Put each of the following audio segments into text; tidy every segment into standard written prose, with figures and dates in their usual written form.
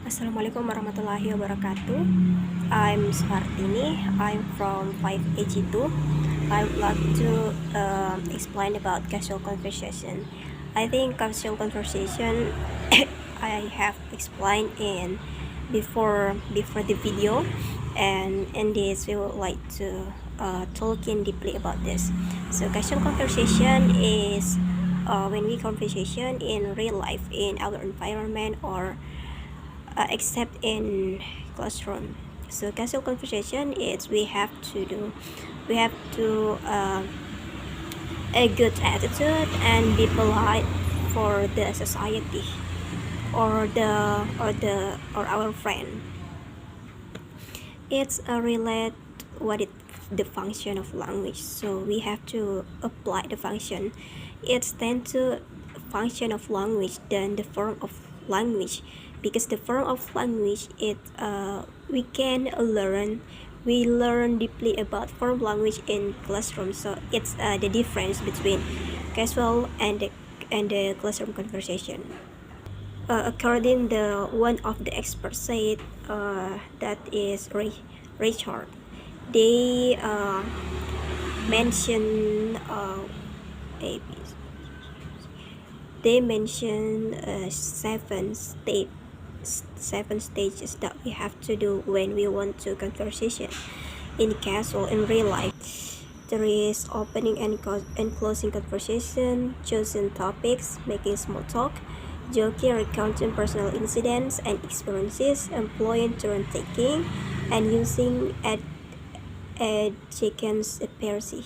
Assalamualaikum warahmatullahi wabarakatuh. I'm Smartini. I'm from 5AG2. I would like to explain about casual conversation. I think casual conversation I have explained in before the video, and in this we would like to talking deeply about this. So casual conversation is when we conversation in real life in our environment or except in classroom. So casual conversation is we have to a good attitude and be polite for the society or our friend. It's a relate what it the function of language. So we have to apply the function. It's tend to function of language than the form of language, because the form of language we learn deeply about form language in classroom. So it's the difference between casual and the classroom conversation. According the one of the experts said, that is Richard. They mention a they mention seven stages that we have to do when we want to conversation in casual in real life. There is opening and closing conversation, choosing topics, making small talk, joking, recounting personal incidents and experiences, employing turn taking, and using adjectives apparently.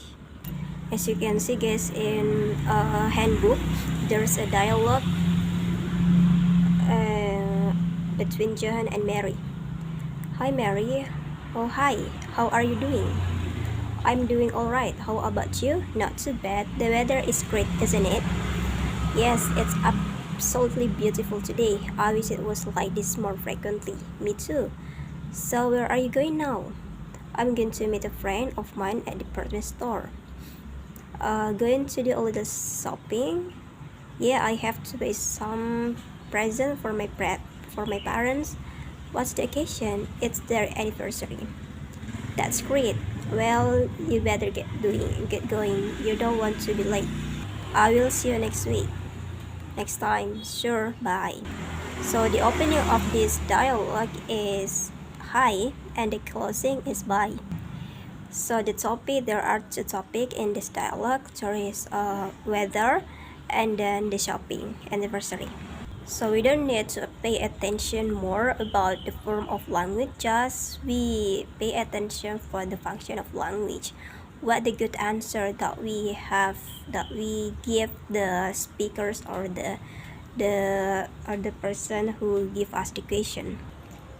As you can see, guys, in a handbook, there's a dialogue between Johan and Mary. Hi, Mary. Oh, hi. How are you doing? I'm doing alright. How about you? Not too bad. The weather is great, isn't it? Yes, it's absolutely beautiful today. I wish it was like this more frequently. Me too. So, where are you going now? I'm going to meet a friend of mine at the department store. Going to do a little shopping. Yeah, I have to buy some present for my parents. What's the occasion? It's their anniversary. That's great. Well, you better get going. You don't want to be late. I will see you next week. Next time. Sure, bye. So the opening of this dialogue is hi and the closing is bye. So there are two topics in this dialogue. There is weather and then the shopping anniversary. So we don't need to pay attention more about the form of language, just we pay attention for the function of language. What the good answer that we give the speakers or the person who give us the question.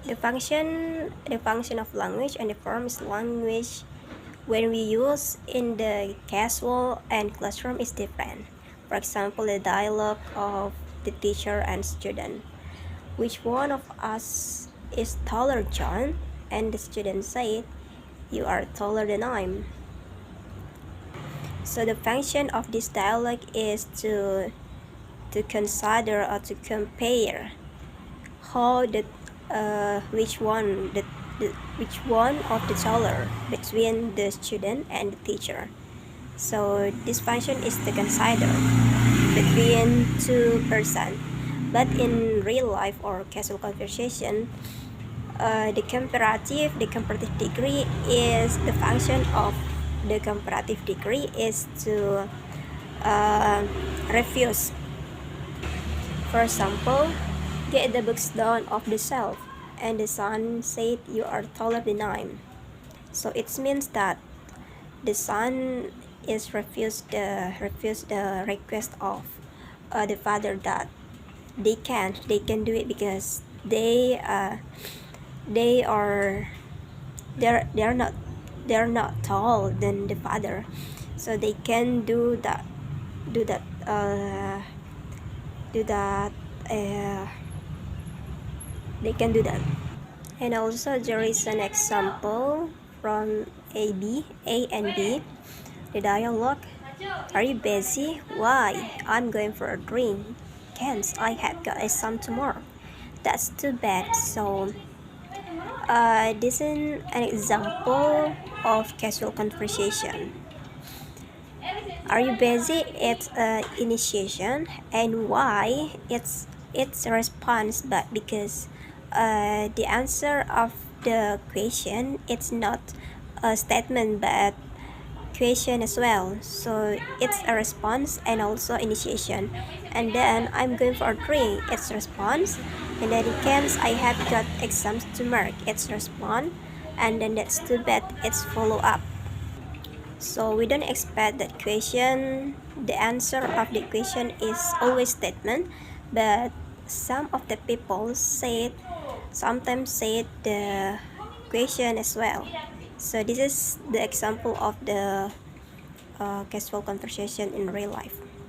The function of language and the form is language when we use in the casual and classroom is different. For example, the dialogue of the teacher and student. Which one of us is taller, John? And the student said, you are taller than I'm. So the function of this dialogue is to consider or to compare how which one of the taller between the student and the teacher. So this function is to consider between two persons. But in real life or casual conversation, the comparative degree is the function of the comparative degree is to refuse. For example, get the books down off the shelf, and the son said, you are taller than I'm. So it means that the son is refused the request of the father that they can do it because they're not tall than the father, so they can do that they can do that. And also there is an example from A and B. The dialogue. Are you busy? Why? I'm going for a drink. Can't. I have got a exam tomorrow. That's too bad. So, this is an example of casual conversation. Are you busy? It's initiation, and why? It's a response, but because the answer of the question, it's not a statement but question as well. So it's a response and also initiation. And then I'm going for a drink. It's response. And then it comes. I have got exams to mark. It's response. And then that's too bad. It's follow up. So we don't expect that question, the answer of the question is always statement, but some of the people sometimes say the question as well. So this is the example of the casual conversation in real life.